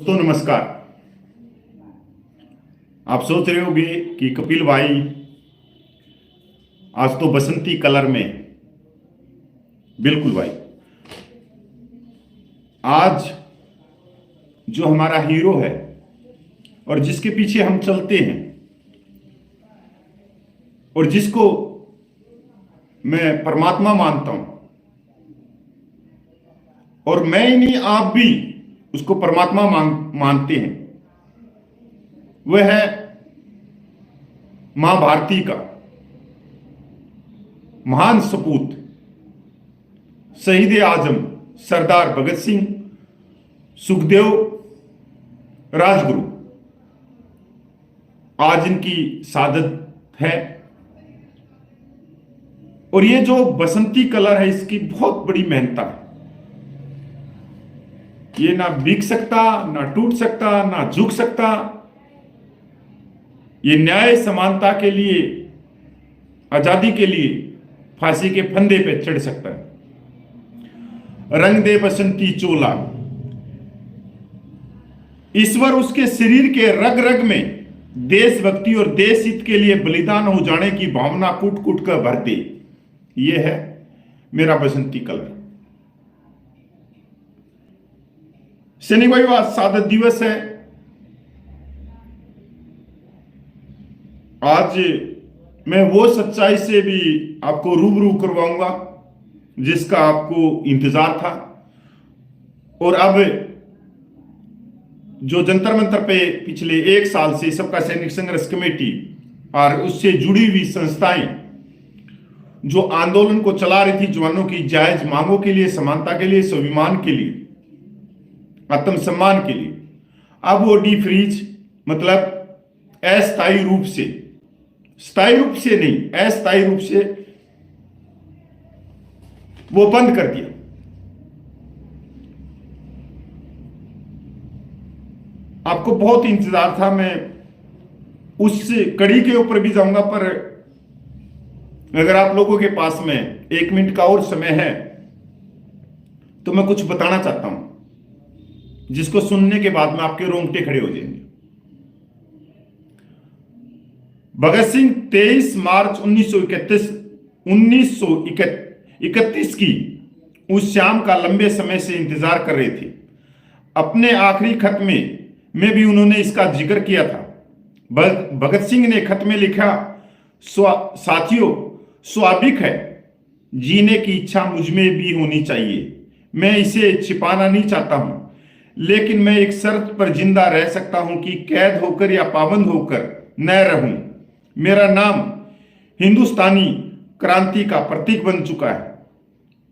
दोस्तों नमस्कार। आप सोच रहे होंगे कि कपिल भाई आज तो बसंती कलर में। बिल्कुल भाई, आज जो हमारा हीरो है और जिसके पीछे हम चलते हैं और जिसको मैं परमात्मा मानता हूं, और मैं ही नहीं आप भी उसको परमात्मा मानते हैं, वह है मां भारती का महान सपूत शहीद आजम सरदार भगत सिंह सुखदेव राजगुरु। आज इनकी शहादत है और ये जो बसंती कलर है इसकी बहुत बड़ी मेहनत है। ये ना बिक सकता, ना टूट सकता, ना झुक सकता। ये न्याय समानता के लिए, आजादी के लिए फांसी के फंदे पे चढ़ सकता है। रंग दे बसंती चोला, ईश्वर उसके शरीर के रग रग में देशभक्ति और देश हित के लिए बलिदान हो जाने की भावना कूट कूट कर भर दे। यह है मेरा बसंती कलर। शनिवार शहादत दिवस है। आज मैं वो सच्चाई से भी आपको रूबरू करवाऊंगा जिसका आपको इंतजार था। और अब जो जंतर मंतर पे पिछले 1 साल से सबका सैनिक संघर्ष कमेटी और उससे जुड़ी हुई संस्थाएं जो आंदोलन को चला रही थी, जवानों की जायज मांगों के लिए, समानता के लिए, स्वाभिमान के लिए, आत्मसम्मान के लिए, अब वो डीफ्रीज मतलब अस्थायी रूप से, स्थायी रूप से नहीं, अस्थायी रूप से वो बंद कर दिया। आपको बहुत इंतजार था। मैं उस कड़ी के ऊपर भी जाऊंगा, पर अगर आप लोगों के पास में 1 मिनट का और समय है तो मैं कुछ बताना चाहता हूं जिसको सुनने के बाद में आपके रोंगटे खड़े हो जाएंगे। भगत सिंह 23 मार्च 1931 की उस शाम का लंबे समय से इंतजार कर रहे थे। अपने आखिरी खत में भी उन्होंने इसका जिक्र किया था। भगत सिंह ने खत में लिखा, साथियों, स्वाभाविक है, जीने की इच्छा मुझ में भी होनी चाहिए। मैं इसे छिपाना नहीं चाहता हूं, लेकिन मैं एक शर्त पर जिंदा रह सकता हूं कि कैद होकर या पाबंद होकर न रहूं। मेरा नाम हिंदुस्तानी क्रांति का प्रतीक बन चुका है।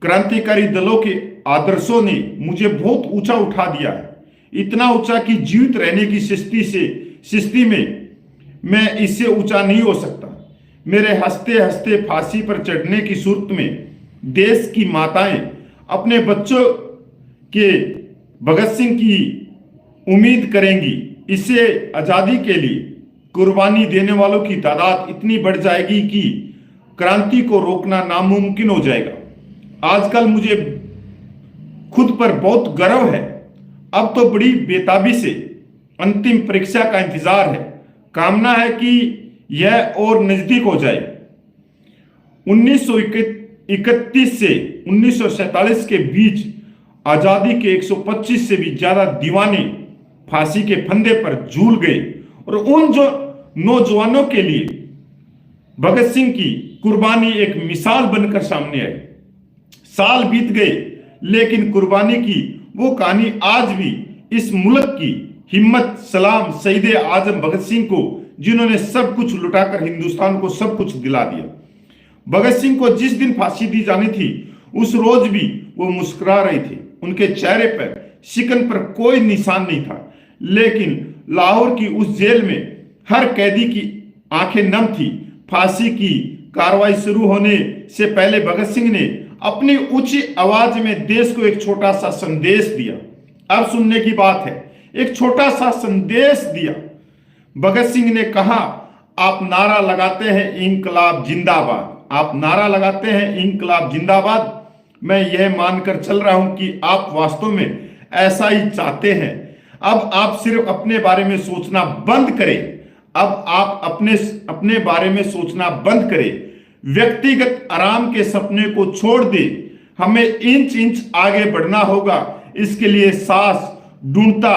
क्रांतिकारी दलों के आदर्शों ने मुझे बहुत ऊंचा उठा दिया है, इतना ऊंचा कि जीवित रहने की स्थिति में मैं इससे ऊंचा नहीं हो सकता। मेरे हंसते हंसते फांसी पर चढ़ने की सूरत में देश की माताएं अपने बच्चों के भगत सिंह की उम्मीद करेंगी। इससे आजादी के लिए कुर्बानी देने वालों की तादाद इतनी बढ़ जाएगी कि क्रांति को रोकना नामुमकिन हो जाएगा। आजकल मुझे खुद पर बहुत गर्व है। अब तो बड़ी बेताबी से अंतिम परीक्षा का इंतजार है। कामना है कि यह और नजदीक हो जाए। 1931 से 1947 के बीच आजादी के 125 से भी ज्यादा दीवाने फांसी के फंदे पर झूल गए और उन जो नौजवानों के लिए भगत सिंह की कुर्बानी एक मिसाल बनकर सामने आई। साल बीत गए, लेकिन कुर्बानी की वो कहानी आज भी इस मुल्क की हिम्मत सलाम शहीद आजम भगत सिंह को, जिन्होंने सब कुछ लुटाकर हिंदुस्तान को सब कुछ दिला दिया। भगत सिंह को जिस दिन फांसी दी जानी थी उस रोज भी वो मुस्कुरा रहे थे। उनके चेहरे पर शिकन पर कोई निशान नहीं था, लेकिन लाहौर की उस जेल में हर कैदी की आंखें नम थी। फांसी की कार्रवाई शुरू होने से पहले भगत सिंह ने अपनी ऊंची आवाज में देश को एक छोटा सा संदेश दिया। अब सुनने की बात है, एक छोटा सा संदेश दिया। भगत सिंह ने कहा, आप नारा लगाते हैं इंकलाब जिंदाबाद, आप नारा लगाते हैं इंकलाब जिंदाबाद। मैं यह मानकर चल रहा हूं कि आप वास्तव में ऐसा ही चाहते हैं। अब आप सिर्फ अपने बारे में सोचना बंद करें। अब आप अपने बारे में सोचना बंद करें। व्यक्तिगत आराम के सपने को छोड़ दे। हमें इंच इंच आगे बढ़ना होगा। इसके लिए सांस ढूंढता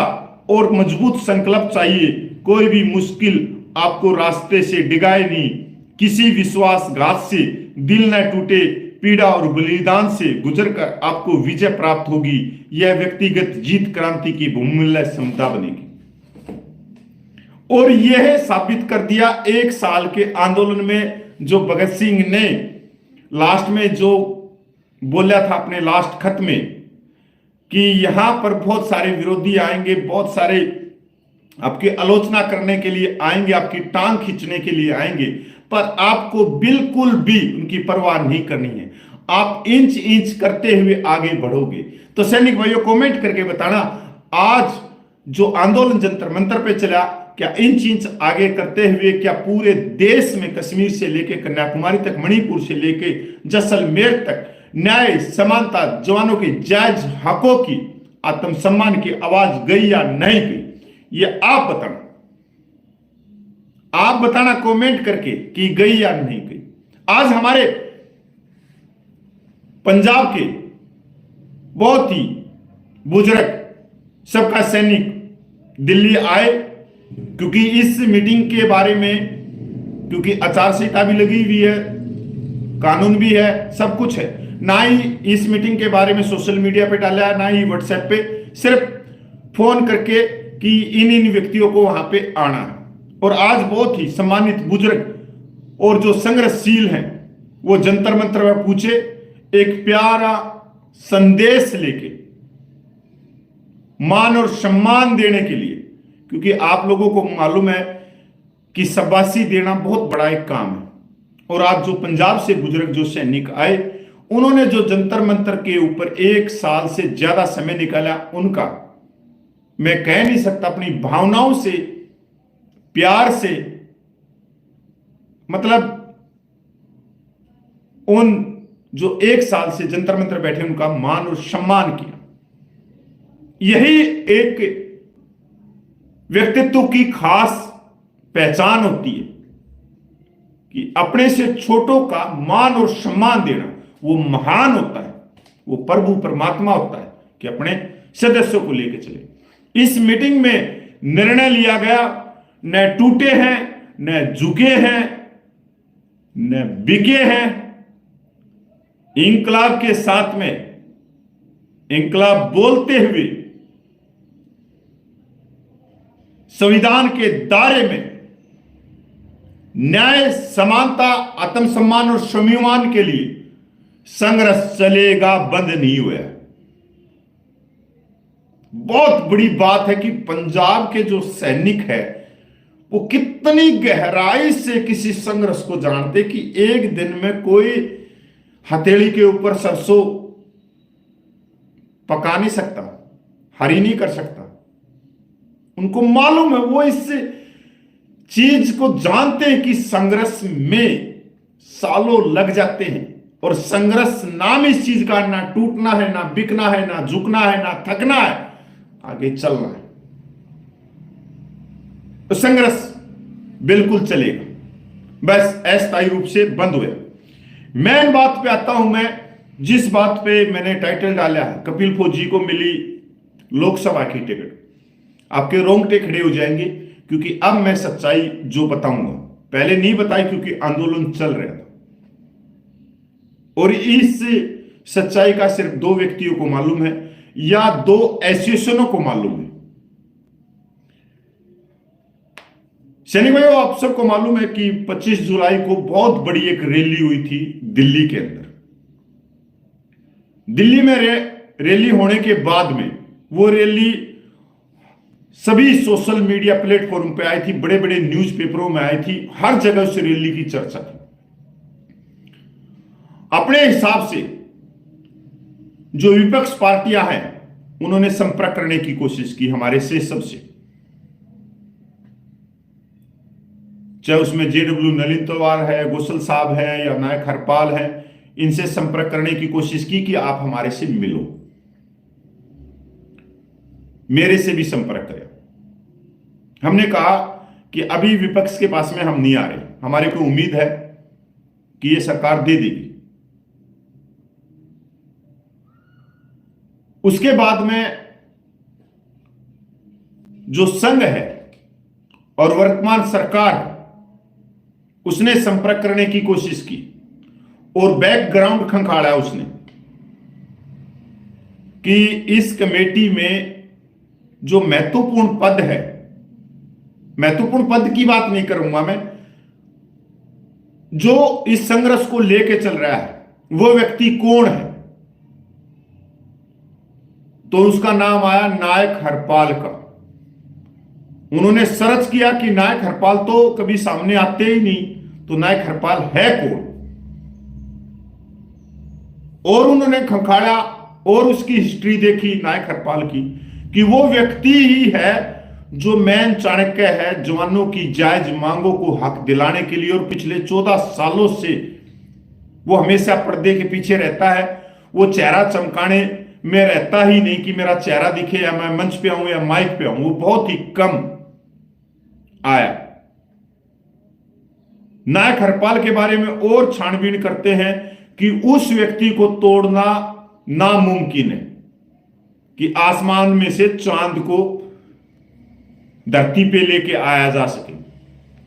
और मजबूत संकल्प चाहिए। कोई भी मुश्किल आपको रास्ते से डिगाए नहीं। किसी विश्वासघात से दिल न टूटे। पीड़ा और बलिदान से गुजरकर आपको विजय प्राप्त होगी। यह व्यक्तिगत जीत क्रांति की बहुमूल्य क्षमता बनेगी। और यह साबित कर दिया 1 साल के आंदोलन में जो भगत सिंह ने लास्ट में जो बोला था अपने लास्ट खत में कि यहां पर बहुत सारे विरोधी आएंगे, बहुत सारे आपकी आलोचना करने के लिए आएंगे, आपकी टांग खींचने के लिए आएंगे, पर आपको बिल्कुल भी उनकी परवाह नहीं करनी है। आप इंच इंच करते हुए आगे बढ़ोगे। तो सैनिक भाइयों कमेंट करके बताना, आज जो आंदोलन जंतर मंतर पे चला, क्या इंच इंच आगे करते हुए क्या पूरे देश में कश्मीर से लेके कन्याकुमारी तक, मणिपुर से लेके जैसलमेर तक न्याय, समानता, जवानों के जायज हकों की, आत्मसम्मान की आवाज गई या नहीं गई, ये आप बताना। आप बताना कमेंट करके कि गई या नहीं गई। आज हमारे पंजाब के बहुत ही बुजुर्ग सबका सैनिक दिल्ली आए, क्योंकि इस मीटिंग के बारे में, क्योंकि आचार संहिता भी लगी हुई है, कानून भी है, सब कुछ है। ना ही इस मीटिंग के बारे में सोशल मीडिया पे डाला है, ना ही व्हाट्सएप पे, सिर्फ फोन करके कि इन व्यक्तियों को वहां पे आना है। और आज बहुत ही सम्मानित बुजुर्ग और जो संघर्षशील हैं वो जंतर मंतर में पूछे, एक प्यारा संदेश लेके मान और सम्मान देने के लिए, क्योंकि आप लोगों को मालूम है कि शाबाशी देना बहुत बड़ा एक काम है। और आज जो पंजाब से बुजुर्ग जो सैनिक आए, उन्होंने जो जंतर मंतर के ऊपर 1 साल से ज्यादा समय निकाला, उनका मैं कह नहीं सकता, अपनी भावनाओं से, प्यार से, मतलब उन जो 1 साल से जंतर मंतर बैठे उनका मान और सम्मान किया। यही एक व्यक्तित्व की खास पहचान होती है कि अपने से छोटों का मान और सम्मान देना, वो महान होता है, वो प्रभु परमात्मा होता है कि अपने सदस्यों को लेकर चले। इस मीटिंग में निर्णय लिया गया, न टूटे हैं, न झुके हैं, न बिके हैं। इंकलाब के साथ में इंकलाब बोलते हुए संविधान के दायरे में न्याय, समानता, आत्मसम्मान और स्वाभिमान के लिए संघर्ष चलेगा, बंद नहीं हुआ। बहुत बड़ी बात है कि पंजाब के जो सैनिक है वो कितनी गहराई से किसी संघर्ष को जानते कि एक दिन में कोई हथेली के ऊपर सरसों पका नहीं सकता, हरी नहीं कर सकता। उनको मालूम है, वो इस चीज को जानते हैं कि संघर्ष में सालों लग जाते हैं। और संघर्ष नाम इस चीज का, ना टूटना है, ना बिकना है, ना झुकना है, ना थकना है, आगे चलना है। तो संघर्ष बिल्कुल चलेगा, बस अस्थायी रूप से बंद हुए। मेन बात पे आता हूं मैं, जिस बात पे मैंने टाइटल डाला है, कपिल फौजी को मिली लोकसभा की टिकट। आपके रोंगटे खड़े हो जाएंगे, क्योंकि अब मैं सच्चाई जो बताऊंगा, पहले नहीं बताई क्योंकि आंदोलन चल रहा था। और इस सच्चाई का सिर्फ 2 व्यक्तियों को मालूम है या 2 एसोसिएशनों को मालूम है। सैनिक भाइयों, आप सबको मालूम है कि 25 जुलाई को बहुत बड़ी एक रैली हुई थी दिल्ली के अंदर। दिल्ली में रैली होने के बाद में वो रैली सभी सोशल मीडिया प्लेटफॉर्म पे आई थी, बड़े बड़े न्यूज़पेपरों में आई थी, हर जगह उस रैली की चर्चा थी। अपने हिसाब से जो विपक्ष पार्टियां हैं उन्होंने संपर्क करने की कोशिश की हमारे से सबसे, चाहे उसमें जेडब्ल्यू नलिन तलवार है, गोसल साहब है या नायक हरपाल है, इनसे संपर्क करने की कोशिश की कि आप हमारे से मिलो। मेरे से भी संपर्क करें। हमने कहा कि अभी विपक्ष के पास में हम नहीं आ रहे, हमारे को उम्मीद है कि ये सरकार दे देगी। उसके बाद में जो संघ है और वर्तमान सरकार है, उसने संपर्क करने की कोशिश की और बैकग्राउंड खंगाला उसने कि इस कमेटी में जो महत्वपूर्ण पद है, महत्वपूर्ण पद की बात नहीं करूंगा मैं, जो इस संघर्ष को लेके चल रहा है वो व्यक्ति कौन है, तो उसका नाम आया नायक हरपाल का। उन्होंने सर्च किया कि नायक हरपाल तो कभी सामने आते ही नहीं, तो नायक हरपाल है कौन, और उन्होंने खंगाला और उसकी हिस्ट्री देखी नायक हरपाल की कि वो व्यक्ति ही है जो मैन चाणक्य है जवानों की जायज मांगों को हक दिलाने के लिए, और पिछले 14 सालों से वो हमेशा पर्दे के पीछे रहता है। वो चेहरा चमकाने में रहता ही नहीं कि मेरा चेहरा दिखे या मैं मंच पे आऊं या माइक पे आऊं, वो बहुत ही कम आया। नायक हरपाल के बारे में और छानबीन करते हैं कि उस व्यक्ति को तोड़ना नामुमकिन है कि आसमान में से चांद को धरती पे लेके आया जा सके,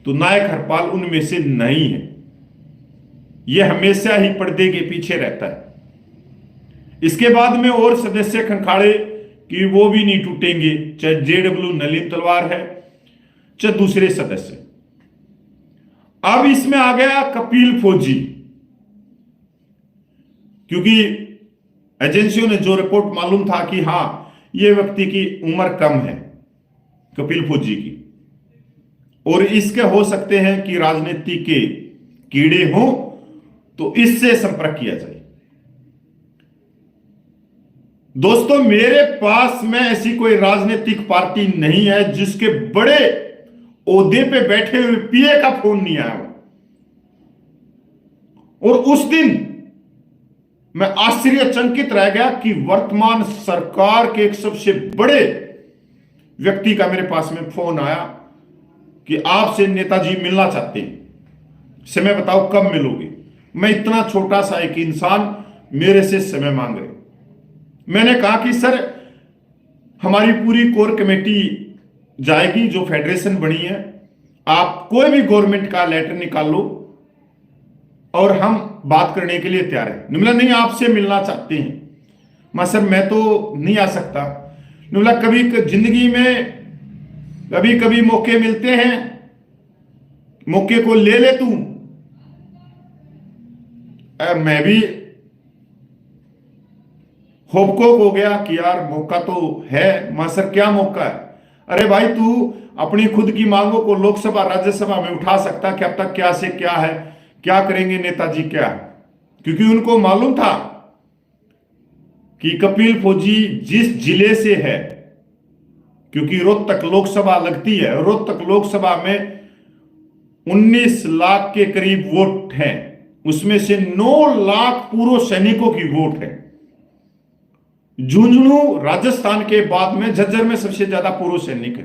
तो नायक हरपाल उनमें से नहीं है। यह हमेशा ही पर्दे के पीछे रहता है। इसके बाद में और सदस्य खंगाले कि वो भी नहीं टूटेंगे, चाहे जेडब्ल्यू नलिन तलवार है चाहे दूसरे सदस्य। अब इसमें आ गया कपिल फौजी, क्योंकि एजेंसियों ने जो रिपोर्ट मालूम था कि हां यह व्यक्ति की उम्र कम है कपिल फौजी की, और इसके हो सकते हैं कि राजनीति के कीड़े हों, तो इससे संपर्क किया जाए। दोस्तों, मेरे पास में ऐसी कोई राजनीतिक पार्टी नहीं है जिसके बड़े ओहदे पे बैठे हुए पीए का फोन नहीं आया। और उस दिन मैं आश्चर्यचकित रह गया कि वर्तमान सरकार के एक सबसे बड़े व्यक्ति का मेरे पास में फोन आया कि आपसे नेताजी मिलना चाहते हैं, समय बताओ कब मिलोगे। मैं इतना छोटा सा एक इंसान मेरे से समय मांग रहे। मैंने कहा कि सर हमारी पूरी कोर कमेटी जाएगी, जो फेडरेशन बनी है, आप कोई भी गवर्नमेंट का लेटर निकाल लो और हम बात करने के लिए तैयार है। निमला नहीं, आपसे मिलना चाहते हैं। मैं सर मैं तो नहीं आ सकता। निमला कभी जिंदगी में कभी कभी मौके मिलते हैं, मौके को ले ले तू। मैं भी होपकोक हो गया कि यार मौका तो है। मैं सर क्या मौका है? अरे भाई तू अपनी खुद की मांगों को लोकसभा राज्यसभा में उठा सकता कि अब तक क्या से क्या है, क्या करेंगे नेताजी क्या है। क्योंकि उनको मालूम था कि कपिल फौजी जिस जिले से है, क्योंकि रोहतक लोकसभा लगती है, रोहतक लोकसभा में 19 लाख के करीब वोट हैं, उसमें से 9 लाख पूर्व सैनिकों की वोट है। झुंझुनू राजस्थान के बाद में झज्जर में सबसे ज्यादा पूर्व सैनिक है,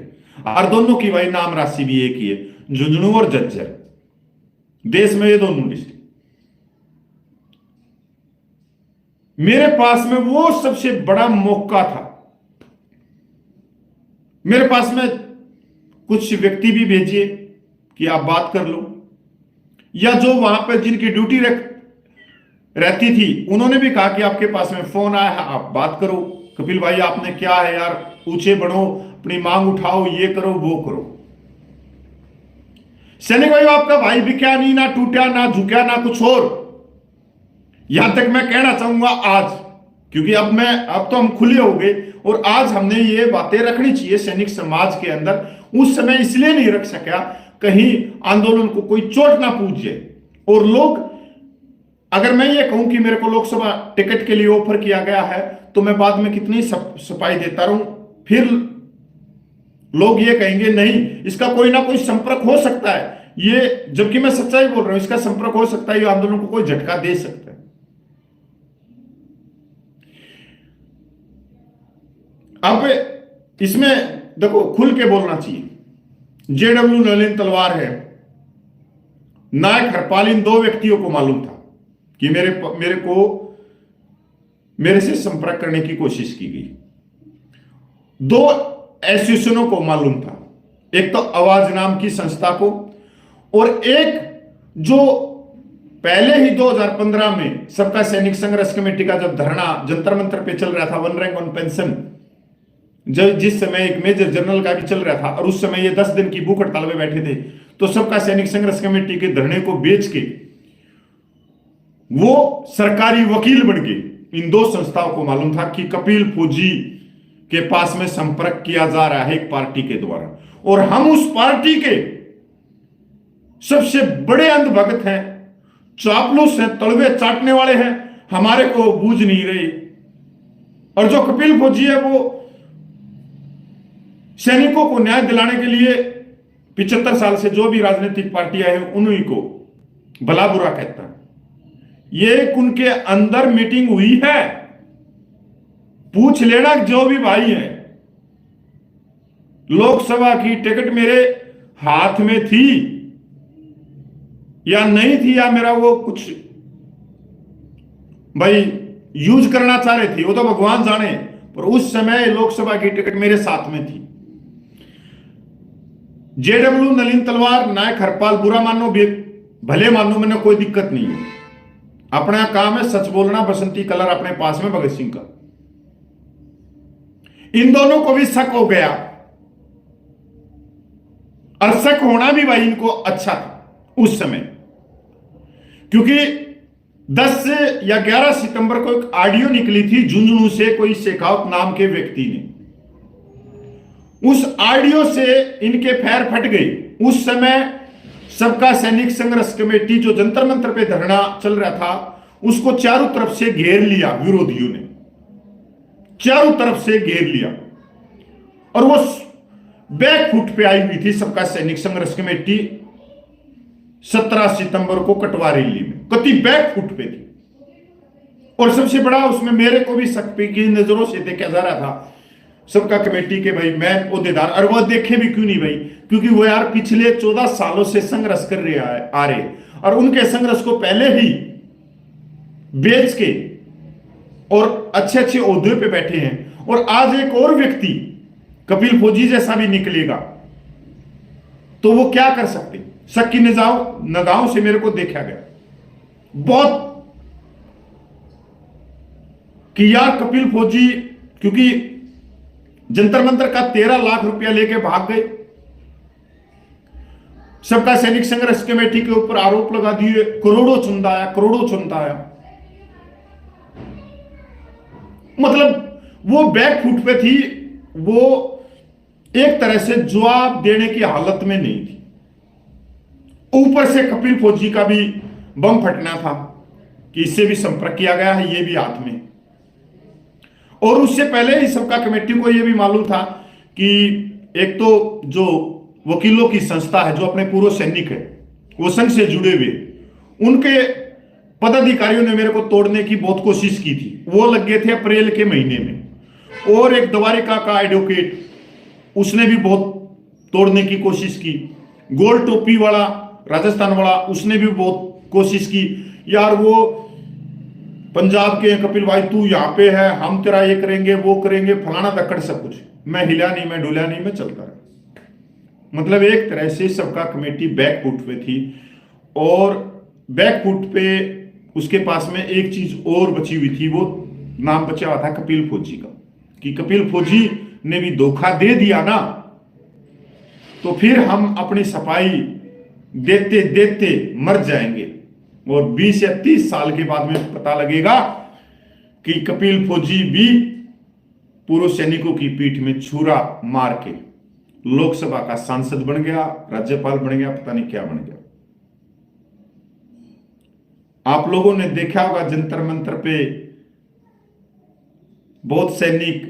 और दोनों की वही नाम राशि भी एक ही है, झुंझुनू और झज्जर। देश में ये दोनों डिस्ट्रिक्ट। मेरे पास में वो सबसे बड़ा मौका था। मेरे पास में कुछ व्यक्ति भी भेजिए कि आप बात कर लो, या जो वहां पर जिनकी ड्यूटी रहती थी उन्होंने भी कहा कि आपके पास में फोन आया है, आप बात करो। कपिल भाई आपने क्या है यार, ऊंचे बढ़ो, अपनी मांग उठाओ, ये करो वो करो। सैनिक भाई आपका भाई भी क्या नहीं, ना टूटा ना झुका ना कुछ और। यहां तक मैं कहना चाहूंगा आज, क्योंकि अब तो हम खुले हो गए, और आज हमने ये बातें रखनी चाहिए सैनिक समाज के अंदर। उस समय इसलिए नहीं रख सका कहीं आंदोलन को कोई चोट ना पूछे। और लोग, अगर मैं ये कहूं कि मेरे को लोकसभा टिकट के लिए ऑफर किया गया है, तो मैं बाद में कितनी सफाई देता रहूं, फिर लोग ये कहेंगे नहीं इसका कोई ना कोई संपर्क हो सकता है, ये जबकि मैं सच्चाई बोल रहा हूं, इसका संपर्क हो सकता है, ये आंदोलन को कोई झटका दे सकता है। अब इसमें देखो खुल के बोलना चाहिए। जेडब्ल्यू नलिन तलवार है, नायक हरपाल, इन दो व्यक्तियों को मालूम था कि मेरे से संपर्क करने की कोशिश की गई। दो एसोसिएशनों को मालूम था, एक तो आवाज नाम की संस्था को, और एक जो पहले ही 2015 में सबका सैनिक संघर्ष कमेटी का जब धरना जंतर मंतर पे चल रहा था, वन रैंक वन पेंशन, जब जिस समय एक मेजर जनरल का भी चल रहा था और उस समय ये 10 दिन की भूख हड़ताल में बैठे थे, तो सबका सैनिक संघर्ष कमेटी के धरने को बेच के वो सरकारी वकील बन गए। इन दो संस्थाओं को मालूम था कि कपिल फौजी के पास में संपर्क किया जा रहा है एक पार्टी के द्वारा, और हम उस पार्टी के सबसे बड़े अंधभक्त हैं, चापलूस हैं, तलवे चाटने वाले हैं, हमारे को बूझ नहीं रही। और जो कपिल फौजी है वो सैनिकों को न्याय दिलाने के लिए 75 साल से जो भी राजनीतिक पार्टियां हैं उन्हीं को भला बुरा कहता है। ये उनके अंदर मीटिंग हुई है, पूछ लेना जो भी भाई है। लोकसभा की टिकट मेरे हाथ में थी या नहीं थी, या मेरा वो कुछ भाई यूज करना चाह रहे थे, वो तो भगवान जाने, पर उस समय लोकसभा की टिकट मेरे साथ में थी। जेडब्ल्यू नलिन तलवार, नायक हरपाल, बुरा मानो भले मानो, मैंने कोई दिक्कत नहीं है, अपना काम है सच बोलना। बसंती कलर अपने पास में भगत सिंह का। इन दोनों को भी शक हो गया, और शक होना भी भाई इनको अच्छा था उस समय, क्योंकि 10 या 11 सितंबर को एक ऑडियो निकली थी झुंझुनू से कोई शेखावत नाम के व्यक्ति ने। उस ऑडियो से इनके पैर फट गए। उस समय सबका सैनिक संघर्ष कमेटी जो जंतर मंतर पे धरना चल रहा था, उसको चारों तरफ से घेर लिया विरोधियों ने, चारों तरफ से घेर लिया, और वो बैक फुट पे आई हुई थी सबका सैनिक संघर्ष कमेटी 17 सितंबर को कटवा रैली में, कति बैक फुट पे थी। और सबसे बड़ा उसमें मेरे को भी शक की नजरों से देखा जा रहा था सबका कमेटी के भाई मैं ओहदेदार, और वो देखे भी क्यों नहीं भाई, क्योंकि वो यार पिछले 14 सालों से संघर्ष कर रहे आ रहे, और उनके संघर्ष को पहले ही बेच के और अच्छे अच्छे ओहदे पे बैठे हैं। और आज एक और व्यक्ति कपिल फौजी जैसा भी निकलेगा तो वो क्या कर सकते। शक की नगाहों से मेरे को देखा गया बहुत कि यार कपिल फौजी, क्योंकि जंतर मंतर का 13 लाख रुपया लेके भाग गए, सबका सैनिक संघर्ष कमेटी के ऊपर आरोप लगा दिए, करोड़ों चुनता आया। मतलब वो बैक फुट पे थी, वो एक तरह से जवाब देने की हालत में नहीं थी। ऊपर से कपिल फौजी का भी बम फटना था कि इससे भी संपर्क किया गया है, ये भी हाथ में। और उससे पहले ही सबका कमेटी को यह भी मालूम था कि एक तो जो वकीलों की संस्था है, जो अपने पूर्व सैनिक है, वो संघ से जुड़े हुए, उनके पदाधिकारियों ने मेरे को तोड़ने की बहुत कोशिश की थी। वो लग गए थे अप्रैल के महीने में। और एक द्वारिका का एडवोकेट, उसने भी बहुत तोड़ने की कोशिश की। गोल टोपी वाला राजस्थान वाला, उसने भी बहुत कोशिश की, यार वो पंजाब के कपिल भाई तू यहां पे है, हम तेरा ये करेंगे वो करेंगे, फलाना दक्कड़ सब कुछ। मैं हिला नहीं, मैं डुला नहीं, मैं चलता रहा। मतलब एक तरह से सबका कमेटी बैक फुट पे थी। और बैक फुट पे उसके पास में एक चीज और बची हुई थी, वो नाम बचा हुआ था कपिल फौजी का, कि कपिल फौजी ने भी धोखा दे दिया ना तो फिर हम अपनी सफाई देते देते मर जाएंगे। और 20 या 30 साल के बाद में पता लगेगा कि कपिल फौजी भी पूर्व सैनिकों की पीठ में छुरा मार के लोकसभा का सांसद बन गया, राज्यपाल बन गया, पता नहीं क्या बन गया। आप लोगों ने देखा होगा जंतर मंतर पे बहुत सैनिक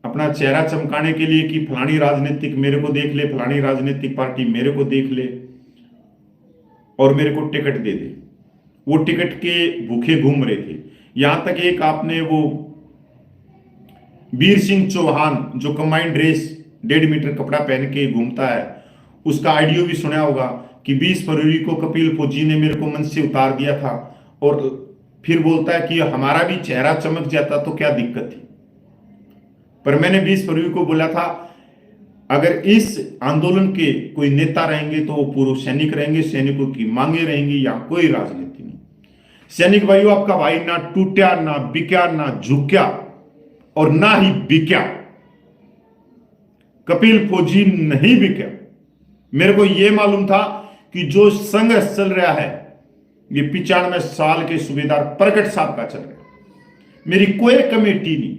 अपना चेहरा चमकाने के लिए कि फलानी राजनीतिक मेरे को देख ले, फलानी राजनीतिक पार्टी मेरे को देख ले और मेरे को टिकट दे दे। वो टिकट के भूखे घूम रहे थे। यहां तक एक आपने वो वीर सिंह चौहान जो कंबाइंड ड्रेस 1.5 मीटर कपड़ा पहन के घूमता है, उसका ऑडियो भी सुना होगा कि 20 फरवरी को कपिल फौजी ने मेरे को मंच से उतार दिया था, और फिर बोलता है कि हमारा भी चेहरा चमक जाता तो क्या दिक्कत थी। पर मैंने 20 फरवरी को बोला था, अगर इस आंदोलन के कोई नेता रहेंगे तो वो पूर्व सैनिक रहेंगे, सैनिकों की मांगे रहेंगी, या कोई राजनीति नहीं। सैनिक भाइयों, आपका भाई ना टूटा, ना बिका, ना झुका, और ना ही बिका। कपिल फौजी नहीं बिका। मेरे को यह मालूम था कि जो संघर्ष चल रहा है ये 95 साल के सूबेदार प्रगट साहब का चल रहा है। मेरी कोई कमेटी नहीं,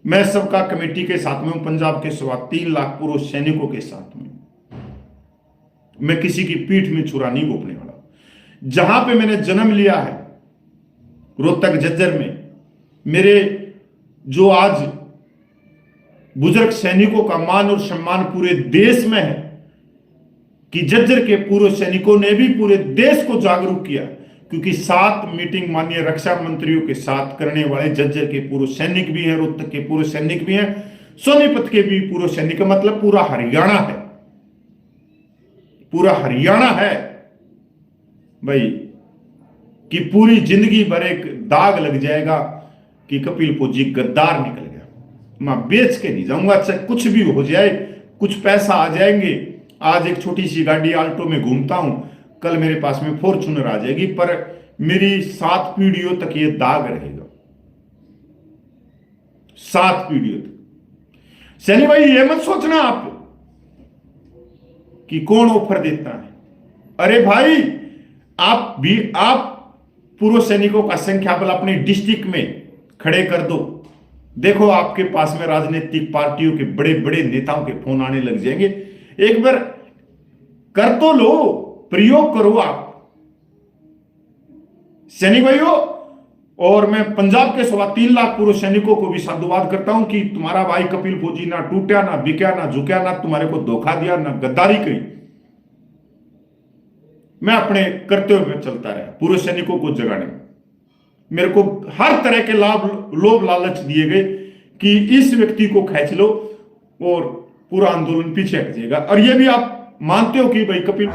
मैं सबका कमेटी के साथ में हूं, पंजाब के 3.25 लाख पूर्व सैनिकों के साथ में। मैं किसी की पीठ में छुरा नहीं घोंपने वाला। जहां पे मैंने जन्म लिया है, रोहतक झज्जर में, मेरे जो आज बुजुर्ग सैनिकों का मान और सम्मान पूरे देश में है, कि झज्जर के पूर्व सैनिकों ने भी पूरे देश को जागरूक किया, क्योंकि 7 मीटिंग माननीय रक्षा मंत्रियों के साथ करने वाले झज्जर के पूर्व सैनिक भी हैं, रोहतक के पूर्व सैनिक भी हैं, सोनीपत के भी पूर्व सैनिक, मतलब पूरा हरियाणा है, पूरा हरियाणा है भाई, कि पूरी जिंदगी भर एक दाग लग जाएगा कि कपिल फौजी गद्दार निकल गया। मैं बेच के नहीं जाऊंगा, चाहे कुछ भी हो जाए, कुछ पैसा आ जाएंगे। आज एक छोटी सी गाड़ी आल्टो में घूमता हूं, कल मेरे पास में फॉर्च्यूनर आ जाएगी, पर मेरी 7 पीढ़ियों तक ये दाग रहेगा, 7 पीढ़ियों तक। सैनी भाई, ये मत सोचना आप कि कौन ऑफर देता है। अरे भाई, आप पूर्व सैनिकों का संख्या बल अपने डिस्ट्रिक्ट में खड़े कर दो, देखो आपके पास में राजनीतिक पार्टियों के बड़े बड़े नेताओं के फोन आने लग जाएंगे। एक बार कर तो लो, प्रयोग करो आप सैनिक भाइयों। और मैं पंजाब के 3.25 लाख पूर्व सैनिकों को भी साधुवाद करता हूं कि तुम्हारा भाई कपिल फौजी ना टूटा, ना बिका, ना झुका, ना तुम्हारे को धोखा दिया, ना गद्दारी करी। मैं अपने कर्तव्य में चलता रहा, पूर्व सैनिकों को जगाने में। मेरे को हर तरह के लोभ लालच दिए गए कि इस व्यक्ति को खींच लो और पूरा आंदोलन पीछे हट जाएगा। और ये भी आप मानते हो कि भाई कपिल